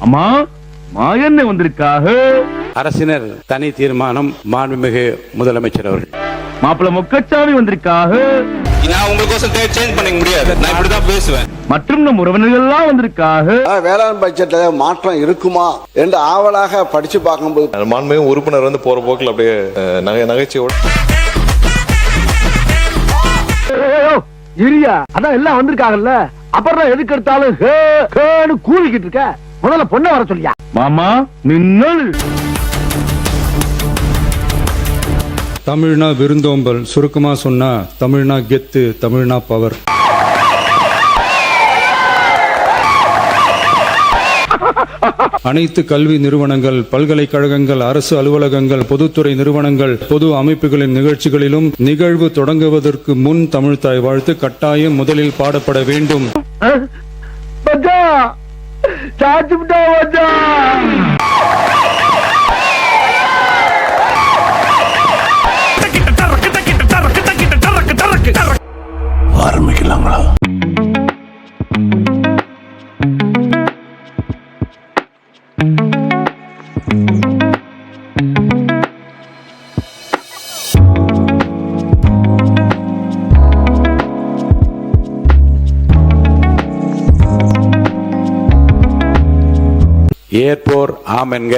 அம்மா மாயண்ணே வந்திருக்காக. அரசினர் தனி தீர்மானம் மாண்புமிகு முதலமைச்சர் அவர்கள். மாப்பிள்ள மொக்கச்சாமி வந்திருக்காக. நான் உங்களுக்கோசம் சேஞ்ச் பண்ணிக்க முடியாது, நான் இப்படிதான் பேசுவேன். மற்றும் நம் உறவினர்கள் எல்லாம் வந்திருக்காக. வேளாண் பட்ஜெட்ல மாற்றம் இருக்குமா என்று ஆவலாக படிச்சு பார்க்கும்போது மாண்புமிகு உறுப்பினர் வந்து போற போக்கில் அப்படியே நகைச்சுவோடு இரியா அதான் எல்லாம் வந்திருக்காங்கல்ல, அப்புறம் எதுக்கு எடுத்தாலும் கூவிக்கிட்டு இருக்க. முதல்ல பொண்ணை வர சொல்லியா. மாமா மின்னல். தமிழ்னா விருந்தோம்பல், சுருக்கமா சொன்னா தமிழ்னா கெத்து, தமிழ்னா பவர். அனைத்து கல்வி நிறுவனங்கள், பல்கலைக்கழகங்கள், அரசு அலுவலகங்கள், பொதுத்துறை நிறுவனங்கள், பொது அமைப்புகளின் நிகழ்ச்சிகளிலும் நிகழ்வு தொடங்குவதற்கு முன் தமிழ்த்தாய் வாழ்த்து கட்டாயம் முதலில் பாடப்பட வேண்டும். ஆரம்பிக்கலாங்களா? ஏற்போர் ஆம் என்க,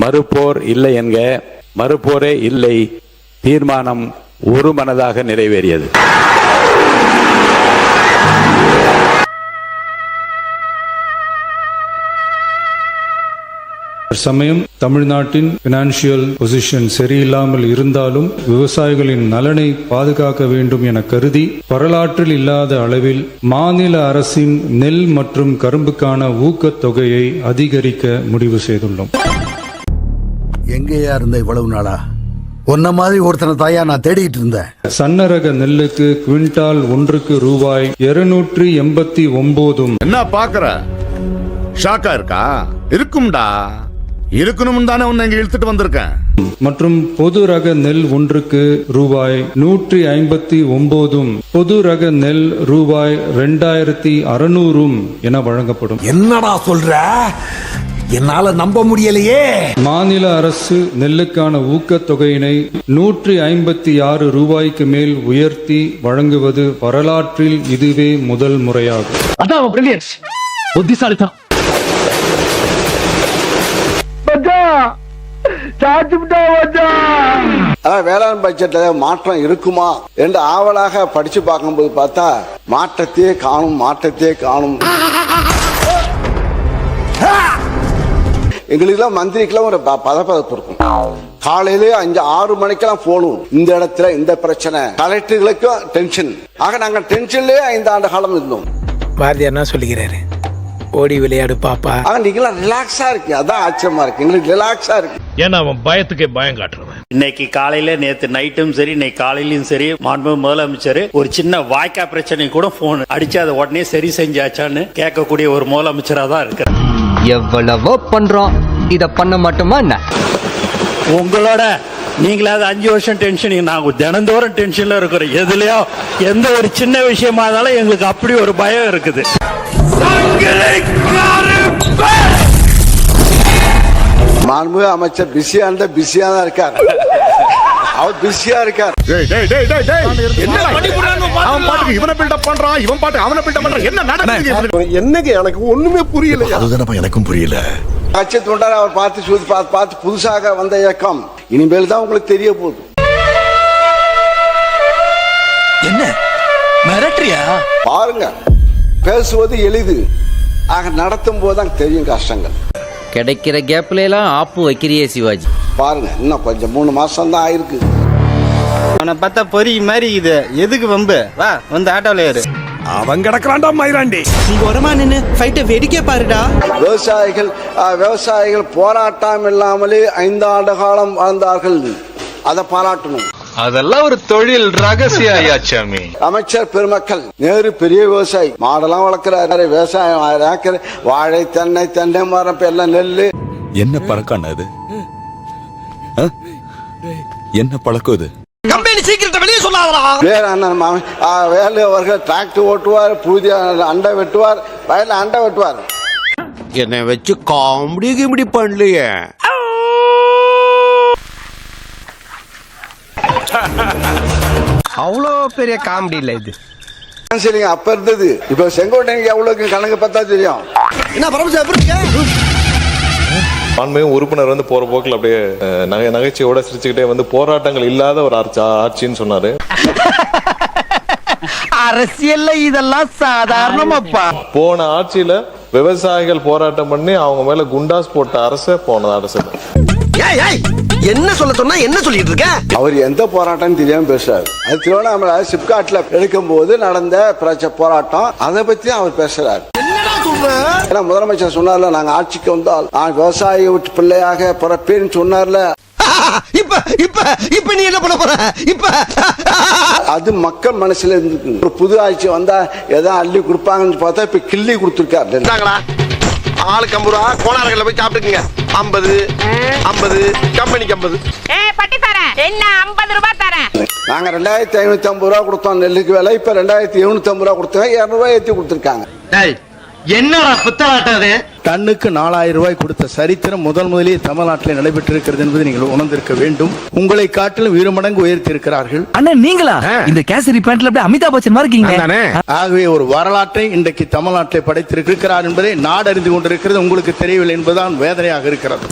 மறுப்போர் இல்லை என்க. மறுப்போரே இல்லை. தீர்மானம் ஒரு மனதாக நிறைவேறியது. சமயம் தமிழ்நாட்டின் பினான்சியல் பொசிஷன் சரியில்லாமல் இருந்தாலும் விவசாயிகளின் நலனை பாதுகாக்க வேண்டும் என கருதி வரலாற்றில் இல்லாத அளவில் மாநில அரசின் நெல் மற்றும் கரும்புக்கான ஊக்கத் தொகையை அதிகரிக்க முடிவு செய்துள்ளோம். எங்கேயா இருந்த இவ்வளவு நாளா? ஒன்ன மாதிரி ஒருத்தனை தாயா நான் தேடிட்டு இருந்தேன். சன்னரக நெல்லுக்கு குவிண்டால் ஒன்றுக்கு ரூபாய் 289. என்ன பாக்குற? ஷாக்கா இருக்கா? இருக்கும்டா, இருக்கணும் தானே உன்னை இங்க இழுத்துட்டு வந்திருக்கேன். மற்றும் பொது ரக நெல் ஒன்றுக்கு ரூபாய் 159, பொது ரக நெல் ரூபாய் 2600 என வழங்கப்படும். என்னடா சொல்ற? என்னால நம்ப முடியலையே. மாநில அரசு நெல்லுக்கான ஊக்கத் தொகையினை 156 ரூபாய்க்கு மேல் உயர்த்தி வழங்குவது வரலாற்றில் இதுவே முதல் முறையாகும். அதான் பிரில்லியன்ஸ், புத்திசாலிதான். வேளாண் பட்ஜெட்ல மாற்றம் இருக்குமா என்று ஆவலாக படிச்சு பார்க்கும்போது பார்த்தா மாற்றத்தையே காணும். எங்களுக்கெல்லாம் மந்திரிக்கெல்லாம் ஒரு பதப்பதப்பு இருக்கும். காலையிலே 5-6 மணிக்கெல்லாம் போகணும். இந்த இடத்துல இந்த பிரச்சனை, கலெக்டர்களுக்கும் டென்ஷன். ஆக நாங்க டென்ஷன்லயே 5 ஆண்டு காலம் இருந்தோம். பாரதியார் என்ன சொல்லுகிறாரு? ஓடி விளையாடு பாப்பா. ஆக நீங்களாம் ரிலாக்ஸா இருக்கு. அதான் ஆச்சரியமா இருக்கு. எங்களுக்கு ரிலாக்ஸா இருக்கு. ஏன்னா அவன் பயத்துக்கே பயம் காட்டுறவன். இன்னைக்கு காலையில, நேத்து நைட்டும் சரி, இன்னைக்கு காலையிலும் சரி, மாண்புமிகு முதலமைச்சர் ஒரு சின்ன வாய்க்கா பிரச்சனை கூட போன் அடிச்சு அதை உடனே சரி செஞ்சாச்சான்னு கேட்கக்கூடிய ஒரு முதலமைச்சரா தான் இருக்கிறார். எவ்வளவோ பண்றோம், இத பண்ண மாட்டோமா என்ன? உங்களோட நீங்களாவது 5 வருஷம் டென்ஷன், நாங்க தினந்தோறும் டென்ஷன்ல இருக்கிறோம். எதுலயோ எந்த ஒரு சின்ன விஷயமா இருந்தாலும் எங்களுக்கு அப்படி ஒரு பயம் இருக்குது. மாண்புமிகு அமைச்சர் பிஸியா தான் இருக்கார். அவர் பிஸியா இருக்கார். இவனை பில்டப் பண்றான், இவன் பாட்டு அவனை பில்டப் பண்றான். என்ன நடக்குது? என்னங்க எனக்கு ஒண்ணுமே புரியல. அதுதானப்பா எனக்கும் புரியல. கட்சி தொண்டர் அவர் பார்த்து புதுசாக வந்த இயக்கம் இனிமேல் தான் உங்களுக்கு தெரிய போகுது. என்ன மிரட்டறியா? பாருங்க, பேசுவது எளிது, ஆக நடத்தும் போதுதான் தெரியும் கஷ்டங்கள். கிடைக்கிற கேப்ல எல்லாம் ஆப்பு வைக்கிறியே சிவாஜி. பாருங்க, இன்னும் கொஞ்சம் 3 மாசம் தான் ஆயிருக்கு. அவனை பார்த்தா பொறி மாதிரி இது. எதுக்கு வம்பு? வா வந்து ஆட்டோல ஏறு. அவன் கிடக்குறான்டா மயிராண்டி. நீ ஓரமா நின்னு ஃபைட்ட வேடிக்கை பாருடா. விவசாயிகள் போராட்டம் இல்லாமலே 5 ஆண்டு காலம் வாழ்ந்தார்கள். அதை பாராட்டணும். அதெல்லாம் ஒரு தொழில் ரகசிய ஐயாச்சாமி. அமைச்சர் பெருமக்கள், நேரு பெரிய விவசாயி, மாடெல்லாம் வளர்க்கிறாரு. விவசாயம் வாழை, தென்னை மரம், எல்லாம் நெல்லு. என்ன பழக்கம் அது? என்ன பழக்கம் இது? கம்பெனி சீக்கிரத்தை வெளியே சொல்லாதடா. வேலு அவர்கள் டிராக்டர் ஓட்டுவார், புதிய அண்டை வெட்டுவார், வயல்ல அண்டை வெட்டுவார். என்னை வச்சு காமெடி கிமெடி பண்ணலையே. அவ்வளோ பெரிய காமெடி இல்ல இது. சரிங்க, அப்ப இருந்தது. இப்ப செங்கோட்டைக்கு எவ்வளவு கணக்கு பார்த்தா தெரியும். என்ன பரமசிவம் ஆண்மையும் உறுப்பினர் வந்து போற போக்கில் அப்படியே நகைச்சுவையோட சிரிச்சுக்கிட்டே வந்து போராட்டங்கள் இல்லாத ஒரு ஆட்சின்னு சொன்னாரு. அரசியல்ல இதெல்லாம் சாதாரணமாப்பா. போன ஆட்சியில விவசாயிகள் போராட்டம் பண்ணி அவங்க மேல குண்டாஸ் போட்ட அரசு போன அரசு. என்ன சொல்ல சொன்னா என்ன சொல்லிட்டு இருக்க? அவர் எந்த போராட்டம் தெரியாம பேசுறாரு. அது திருவண்ணாமலை சிப்காட்ல எடுக்கும் போது நடந்த போராட்டம், அதை பத்தி அவர் பேசுறாரு. ஏன்னா முதலமைச்சர் சொன்னார்ல, நாங்க ஆட்சிக்கு வந்தால் நான் விவசாய வீட்டு பிள்ளையாக பிறப்பேன்னு சொன்னார்ல. இப்ப நீ என்ன பண்ண போற? இப்ப அது மக்கள் மனசுல இருந்து ஒரு புது ஆட்சி வந்தா எதா அள்ளி கொடுப்பாங்கன்னு பார்த்தா இப்ப கிள்ளி கொடுத்துருக்காரு. ஆளுக்கு 50 ரூபா கோணார்கள போய் சாப்பிட்டுக்குங்க. 50 கம்பெனிக்கு 50. பட்டி தரேன் என்ன 50 ரூபாய் தரேன். நாங்க 2550 ரூபா கொடுத்தோம் நெல்லுக்கு விலை. இப்ப 2750 ரூபா கொடுத்தோம். 200 ரூபாய் ஏற்றி கொடுத்துருக்காங்க. என்னடா புத்தாட்டது? டன்னுக்கு 4000 ரூபாய் கொடுத்த சரித்திரம் முதலிலே தமிழ்நாட்டில் நடைபெற்றிருக்கிறது என்பதை நீங்கள் உணர்ந்திருக்க வேண்டும். உங்களை காட்டிலும் 2 மடங்கு உயர்த்தி இருக்கிறார்கள். அண்ணன் நீங்களா இந்த கேசரி பேண்ட்ல அப்படியே அமிதாப் பச்சன் மாதிரி இருக்கீங்க. ஆகவே ஒரு வரலாற்றை இன்றைக்கு தமிழ்நாட்டில் படைத்திருக்கிறார் என்பதை நாடு அறிந்து கொண்டிருக்கிறது. உங்களுக்கு தெரியவில்லை என்பதுதான் வேதனையாக இருக்கிறது.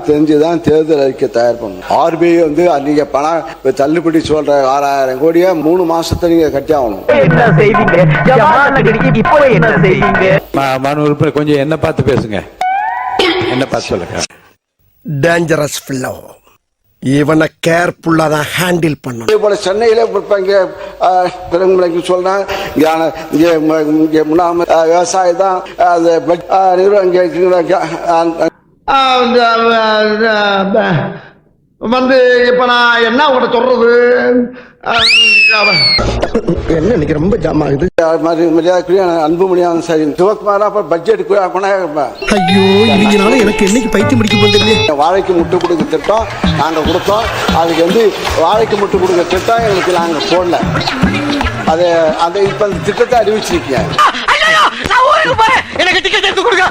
தெரிஞ்சுதான் தேர்தல் அறிக்கை தயார் பண்ணும். RBI வந்து நீங்க பணம் தள்ளுபடி சொல்ற 6000 கோடியை 3 மாசத்தை நீங்க கட்டி ஆகணும். கொஞ்சம் என்ன பார்த்து பேசுங்க, என்ன பார்த்து சொல்லுங்க. டேஞ்சரஸ் ஃபில்லோ, இவனை கேர்ஃபுல்லா தான் ஹேண்டில் பண்ணணும். அதே போல சென்னையில இங்க சொல்றேன், இங்க முன்னாள் விவசாயி தான் வந்து இப்ப நான் என்ன உங்கள்கிட்ட சொல்றது, என்ன இன்னைக்கு ரொம்ப ஜாம் ஆகுது. அன்புமணியான் சரி சிவகுமாரா பட்ஜெட் ஐயோ இவங்கனால எனக்கு என்னைக்கு பைத்தியம் முடிக்க போகுது. வாழைக்கு முட்டு கொடுக்க திட்டம் நாங்க கொடுத்தோம். அதுக்கு வந்து வாழைக்கு முட்டு கொடுக்க திட்டம் எங்களுக்கு நாங்க போடல. அது அதை இப்ப அந்த திட்டத்தை அறிவிச்சிருக்கீங்க. எனக்கு டிக்கெட் எடுத்து கொடுங்க.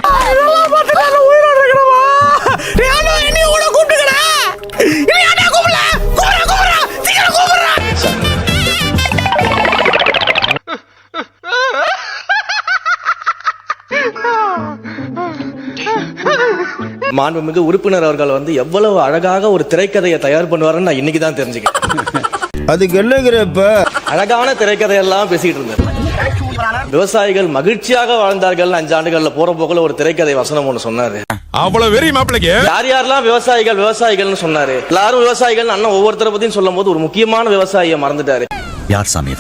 மாண்புமிகு உறுப்பினர் அவர்கள் வந்து எவ்வளவு அழகாக ஒரு திரைக்கதையை தயார் பண்ணுவாருன்னு நான் இன்னைக்கு தான் தெரிஞ்சுக்கிறேன். அதுக்கு என்னங்கிறப்ப அழகான திரைக்கதையெல்லாம் பேசிட்டு இருந்தார். விவசாயிகள் மகிழ்ச்சியாக வாழ்ந்தார்கள் 5 ஆண்டுகள்ல போற போக்குல ஒரு திரைக்கதை வசனம் ஒண்ணு சொன்னாரு. அவ்வளவு வெறி மாப்பிளைக்கு யார் யாரெல்லாம் விவசாயிகள்னு சொன்னாரு. எல்லாரும் விவசாயிகள் அண்ணன் ஒவ்வொருத்தரை பத்தியும் சொல்லும் போது ஒரு முக்கியமான விவசாயியை மறந்துட்டாரு. யார் சாமி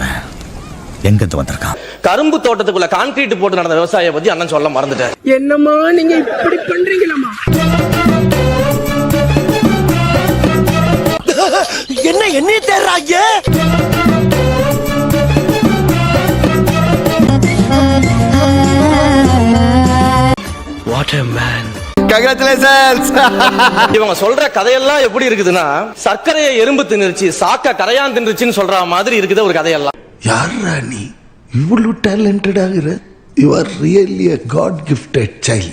எங்க இருந்து வந்திருக்கான்? கரும்பு தோட்டத்துக்குள்ள கான்கிரீட் போட்டு நடந்த விவசாயியை பத்தி அண்ணன் சொல்ல மறந்துட்டாரு. என்னமா நீங்க இப்படி பண்றீங்களாமா? என்ன தேர்றாங்க? What a man. இவங்க சொல்ற கதையெல்லாம் எப்படி இருக்குதுன்னா, சர்க்கரையை எறும்பு தின்னுருச்சு, சாக்க கரையான் தின்னுச்சுன்னு சொல்ற மாதிரி இருக்குது ஒரு கதையெல்லாம். யாரா நீ இவ்வளவு டேலண்டட் ஆகிற? You are really a god gifted child.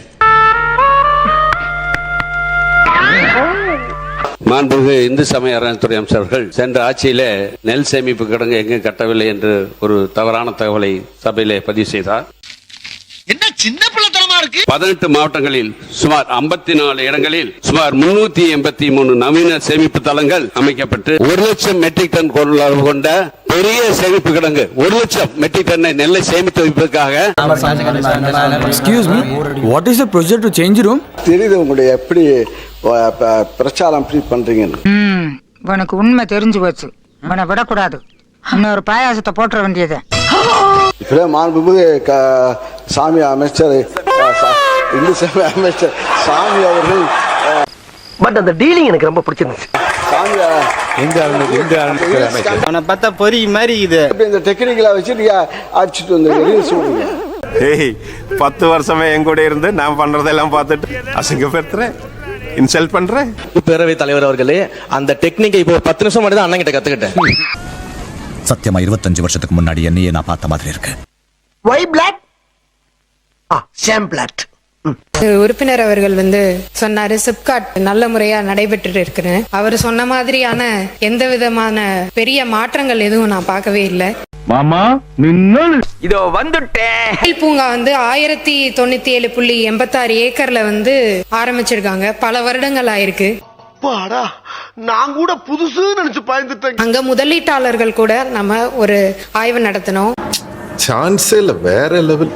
மாண்புமிகு இந்து சமய அறநிலையத்துறை அமைச்சர்கள் சென்ற ஆட்சியில நெல் சேமிப்பு கிடங்கு எங்கும் கட்டவில்லை என்று ஒரு தவறான தகவலை சபையிலே பதிவு செய்தார். என்ன சின்ன பிள்ளைத்தனமா இருக்கு? 18 மாவட்டங்களில் சுமார் 54 இடங்களில் சுமார் 383 நவீன சேமிப்பு தளங்கள் அமைக்கப்பட்டு 1,00,000 மெட்ரிக் டன் கொள்ளளவு கொண்ட பெரிய சேமிப்பு கிடங்கு 1,00,000 மெட்ரிக் டன் நெல்லை சேமித்து வைப்பதற்காக. Excuse me, what is the procedure to change room? தெரியுது உங்களுடைய எப்படி பிரச்சாரம் எப்படி பண்றீங்கன்னு. உனக்கு உண்மை தெரிஞ்சு போச்சு. உன்னை விடக்கூடாது. இன்னொரு பாயாசத்தை போட்டுற வேண்டியது. இப்படியே மாண்புமிகு சாமி அமைச்சர் இந்து சமய அமைச்சர் சாமி அவர்கள். பட் அந்த டீலிங் எனக்கு ரொம்ப பிடிச்சிருந்துச்சு. சாமி அவனை பார்த்தா பொறி மாதிரி இது. இந்த டெக்னிக்கலா வச்சு நீங்க அடிச்சுட்டு வந்து சொல்றீங்க. 10 வருஷமே என் கூட இருந்து நான் பண்றதெல்லாம் பார்த்துட்டு அசிங்கப்படுத்துறேன், இன்சல்ட் பண்றேன். பேரவைத் தலைவர் அவர்களே, அந்த டெக்னிக்கை இப்போ 10 நிமிஷம் மட்டும் தான் அண்ணன் கிட்ட கத்துக்கிட்டேன். சத்தியமா 25 வருஷத்துக்கு முன்னாடி என்னையே நான் பார்த்த மாதிரி இருக்கு. Why black? உறுப்பினர் அவர்கள் சொன்னாரு சிப்காட் நல்ல முறையா நடைபெற்று இருக்கிற. அவர் சொன்ன மாதிரியான எந்த விதமான பெரிய மாற்றங்கள் எதுவும் நான் பார்க்கவே இல்லை. மாமா மின்னல் இதோ வந்துட்டேன். பூங்கா 1097.86 ஏக்கர்ல ஆரம்பிச்சிருக்காங்க. பல வருடங்கள் ஆயிருக்கு. நான் கூட புதுசு நினைச்சு பயந்துட்டேன். அங்க முதலீட்டாளர்கள் கூட நம்ம ஒரு ஆய்வு நடத்தினோம். சான்ஸே இல்ல, வேற லெவல்.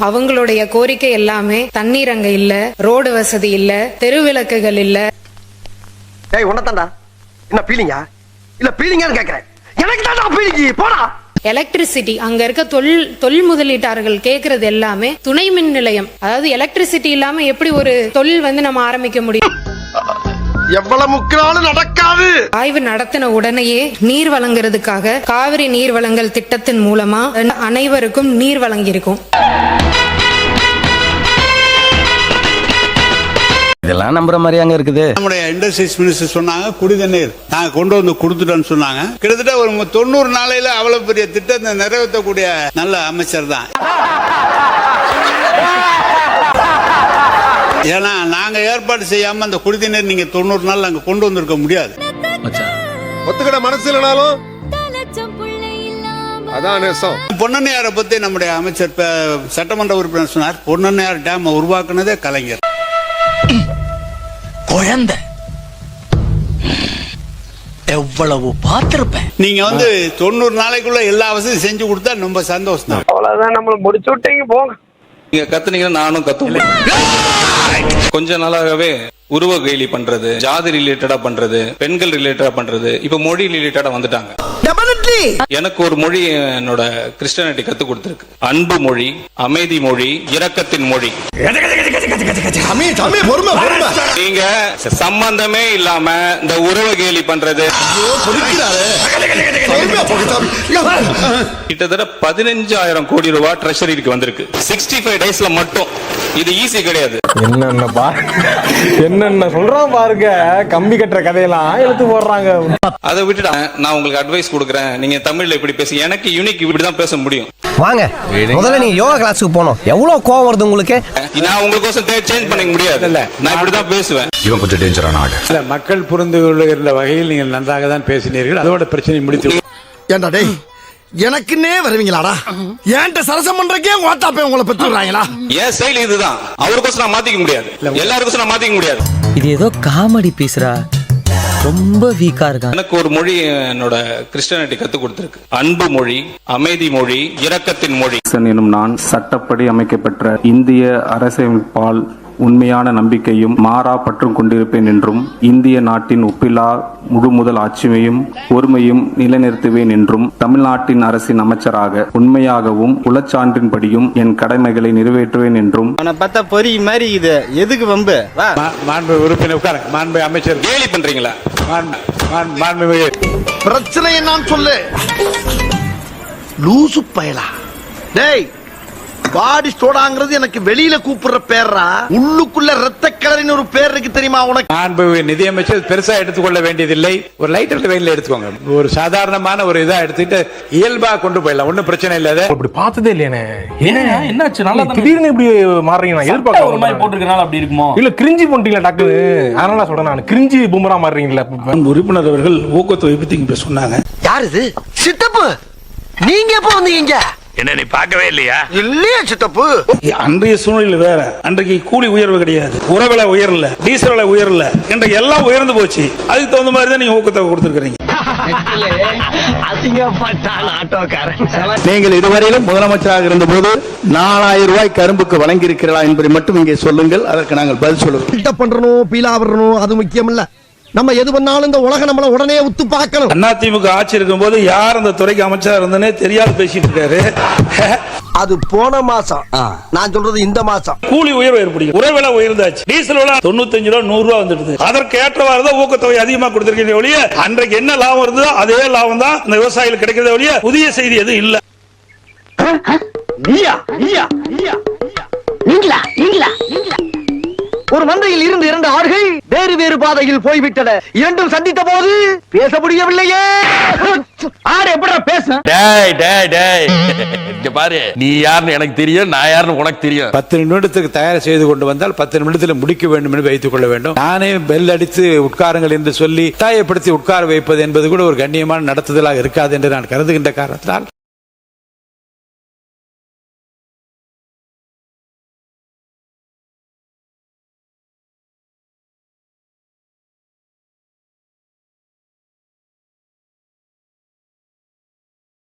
அவங்களுடைய கோரிக்கை எல்லாமே தண்ணீர் அங்க இல்ல, ரோடு வசதி இல்ல, தெருவிளக்குகள் இல்ல. டேய் உன்னதான்டா என்ன பீலிங்கா இல்ல பீலிங்கான்னு கேக்குறேன். எனக்கு தான்டா பீலிங்கி போடா. எலக்ட்ரிசிட்டி அங்க இருக்க தொழில் முதலீட்டாளர்கள் கேக்குறது எல்லாமே துணை மின் நிலையம். அதாவது எலக்ட்ரிசிட்டி இல்லாம எப்படி ஒரு தொழில் நம்ம ஆரம்பிக்க முடியும்? எவ்வளவு முக்கினாலும் நடக்காது. ஆய்வு நடத்தின உடனேயே நீர் வழங்குறதுக்காக காவிரி நீர் வழங்கல் திட்டத்தின் மூலமா அனைவருக்கும் நீர் வழங்கியிருக்கும். இதெல்லாம் நம்புற மாதிரியாங்க இருக்குது. நம்முடைய இண்டஸ்ட்ரீஸ் மினிஸ்டர் சொன்னாங்க குடிதண்ணீர் நாங்க கொண்டு வந்து கொடுத்துட்டோம்னு சொன்னாங்க. கிட்டத்தட்ட ஒரு 90 நாளையில அவ்வளவு பெரிய திட்டத்தை நிறைவேற்றக்கூடிய நல்ல அமைச்சர் தான். ஏன்னா நாங்க ஏற்பாடு செய்யாம அந்த குடிதண்ணீர் நீங்க 90 நாள் அங்க கொண்டு வந்திருக்க முடியாது. ஒத்துக்கிட மனசு இல்லைனாலும் அதான் நேசம். பொன்னண்ணையாரை பத்தி நம்முடைய அமைச்சர் சட்டமன்ற உறுப்பினர் சொன்னார். பொன்னண்ணையார் டேம் உருவாக்குனதே கலைஞர். குழந்தை எவ்வளவு பார்த்திருப்பேன். நீங்க 90 நாளைக்குள்ள எல்லா வசதியும் செஞ்சு கொடுத்தா ரொம்ப சந்தோஷம் தான். அவ்வளவுதான் நம்மள முடிச்சு விட்டீங்க போங்க. நீங்க கத்துனீங்கன்னா நானும் கத்துவேன். கொஞ்ச நாளாகவே உருவ கேலி பண்றது, ஜாதி ரிலேட்டடா பண்றது, பெண்கள் ரிலேட்டடா பண்றது, இப்ப மொழி ரிலேட்டடா வந்துட்டாங்க. எனக்கு ஒரு மொழி என்னோட கிறிஸ்டியானிட்டி கத்து கொடுத்திருக்கு. அன்பு மொழி, அமைதி மொழி, இரக்கத்தின் மொழி. நீங்க சம்பந்தமே இல்லாம இந்த உறவு கேலி பண்றது கிட்டத்தட்ட 15,000 கோடி ரூபாய் ட்ரெஷரிக்கு வந்திருக்கு 65 டேஸ்ல மட்டும். இது ஈஸி கிடையாது. என்னென்ன சொல்றான் பாருங்க. கம்பி கட்டுற கதையெல்லாம் எடுத்து போடுறாங்க. அதை விட்டுட்டு நான் உங்களுக்கு அட்வைஸ் கொடுக்குறேன். நீங்க தமிழ்ல இப்படி பேசி, எனக்கு யூனிக் இப்படிதான் பேச முடியும். வாங்க முதல்ல நீங்க யோகா கிளாஸுக்கு போனோம். எவ்வளவு கோவம் வருது உங்களுக்கு? நான் உங்களுக்கோசம் சேஞ்ச் பண்ணிக்க முடியாது. நான் இப்படிதான் பேசுவேன். இவன் கொஞ்சம் டேஞ்சரான ஆடு. மக்கள் புரிந்து கொள்ளுகிற வகையில் நீங்கள் நன்றாக தான் பேசினீர்கள். அதோட பிரச்சனை முடித்து. ஏண்டா டேய், எனக்குன்னே வருவீங்களாடா? ஏன்ட்ட சரசம் பண்றக்கே வாட்டாப்பே உங்களை பெற்றுறாங்களா? ஏன் செயல் இதுதான். அவருக்கோசம் நான் மாத்திக்க முடியாது, எல்லாருக்கும் நான் மாத்திக்க முடியாது. இது ஏதோ காமெடி பீஸ்ரா, ரொம்ப வீக்கா இருக்கா. எனக்கு ஒரு மொழி என்னோட கிறிஸ்டியானிட்டி கத்து கொடுத்திருக்கு. அன்பு மொழி, அமைதி மொழி, இரக்கத்தின் மொழி. எனும் நான் சட்டப்படி அமைக்கப்பெற்ற இந்திய அரசியலமைப்பால் உண்மையான நம்பிக்கையும் மாறா பற்றும் கொண்டிருப்பேன் என்றும் இந்திய நாட்டின் ஒப்பில்லா முழுமுதல் ஆட்சியையும் ஒருமையும் நிலைநிறுத்துவேன் என்றும் தமிழ்நாட்டின் அரசின் அமைச்சராக உண்மையாகவும் உளச்சான்றின்படியும் என் கடமைகளை நிறைவேற்றுவேன் என்றும். பார்த்தா பொறி மாதிரி இது எதுக்கு வம்பு? மாண்பு உறுப்பினர் உட்கார. மாண்பு அமைச்சர் கேலி பண்றீங்களா? பிரச்சனை என்னன்னு சொல்லு. லூசு பயலா டேய். பாடி ஸ்டோடாங்கிறது எனக்கு வெளியில கூப்பிடுற பேர்ரா. உள்ளுக்குள்ள ரத்த கலரின்னு ஒரு பேர் இருக்கு தெரியுமா உனக்கு? மாண்பு நிதியமைச்சர் பெருசா எடுத்துக்கொள்ள வேண்டியதில்லை. ஒரு லைட்டர் வெயில எடுத்துக்கோங்க. ஒரு சாதாரணமான ஒரு இதா எடுத்துட்டு இயல்பா கொண்டு போயிடலாம். ஒன்னும் பிரச்சனை இல்ல. இப்படி பார்த்ததே இல்லையானே. என்னாச்சு? நல்லா திடீர்னு இப்படி மாறுறீங்க. எதிர்பார்க்க ஒரு மாதிரி போட்டுருக்கனால அப்படி இருக்குமோ? இல்ல கிரிஞ்சி போட்டீங்களா டாக்டர்? அதனால சொல்றேன் நான். கிரிஞ்சி பூமரா மாறுறீங்களா? உறுப்பினர் அவர்கள் ஊக்கத்தொகை பத்தி சொன்னாங்க. யார் இது? சித்தப்பு நீங்க எப்ப வந்தீங்க? என்ன நீ பார்க்கவே இல்லையா? இல்லையா சித்தப்பு? அன்றைய சூழ்நிலை வேற. அன்றைக்கு கூலி உயர்வு கிடையாது, உரவிலை உயரல, டீசல் விலை உயரல, இன்றைக்கு எல்லாம் உயர்ந்து போச்சு. அதுக்கு தகுந்த மாதிரி தான் நீங்க ஊக்கத்தொகை கொடுத்துருக்கீங்க. நீங்கள் இதுவரையிலும் முதலமைச்சராக இருந்த போது 4000 ரூபாய் கரும்புக்கு வழங்கி இருக்கிறீர்களா என்பதை மட்டும் இங்கே சொல்லுங்கள். அதற்கு நாங்கள் பதில் சொல்லுவோம். பண்றணும், பீலா வரணும், அது முக்கியம் இல்ல. நம்ம எது பண்ணாலும் இந்த உலகம் நம்மள உடனே உத்து பார்க்கணும். அதிமுக ஆட்சி இருக்கும் போது யார் அந்த துறைக்கு அமைச்சரா இருந்தனே தெரியாது பேசிட்டு இருக்காரு. அது போன மாசம். நான் சொல்றது இந்த மாசம். கூலி உயர்வு ஏற்படுது, உரவிலை உயர்ந்தாச்சு, டீசல் விலை 95 ரூபா 100 ரூபா வந்துடுது. அதற்கு ஏற்றவாறு தான் ஊக்கத்தொகை அதிகமா கொடுத்திருக்கீங்க ஒழிய அன்றைக்கு என்ன லாபம் இருந்ததோ அதே லாபம் தான் இந்த விவசாயிகளுக்கு கிடைக்கிறத ஒழிய புதிய செய்தி எதுவும் இல்ல. ஒரு மந்தையில் இருந்து 2 ஆடுகள் வேறு வேறு பாதையில் போய்விட்டன. இரண்டும் சந்தித்த போது பேச முடியவில்லையே. ஆடு எப்படி பேச? டேய் டேய் டேய் இங்க பாரு, நீ யாருன்னு எனக்கு தெரியும், நான் யாருன்னு உனக்கு தெரியும். 10 நிமிடத்துக்கு தயார் செய்து கொண்டு வந்தால் 10 நிமிடத்தில் முடிக்க வேண்டும் என்று வைத்துக் கொள்ள வேண்டும். நானே பெல் அடித்து உட்காருங்கள் என்று சொல்லி தாயப்படுத்தி உட்கார வைப்பது என்பது கூட ஒரு கண்ணியமான நடத்துதலாக இருக்காது என்று நான் கருதுகின்ற காரணத்தினால்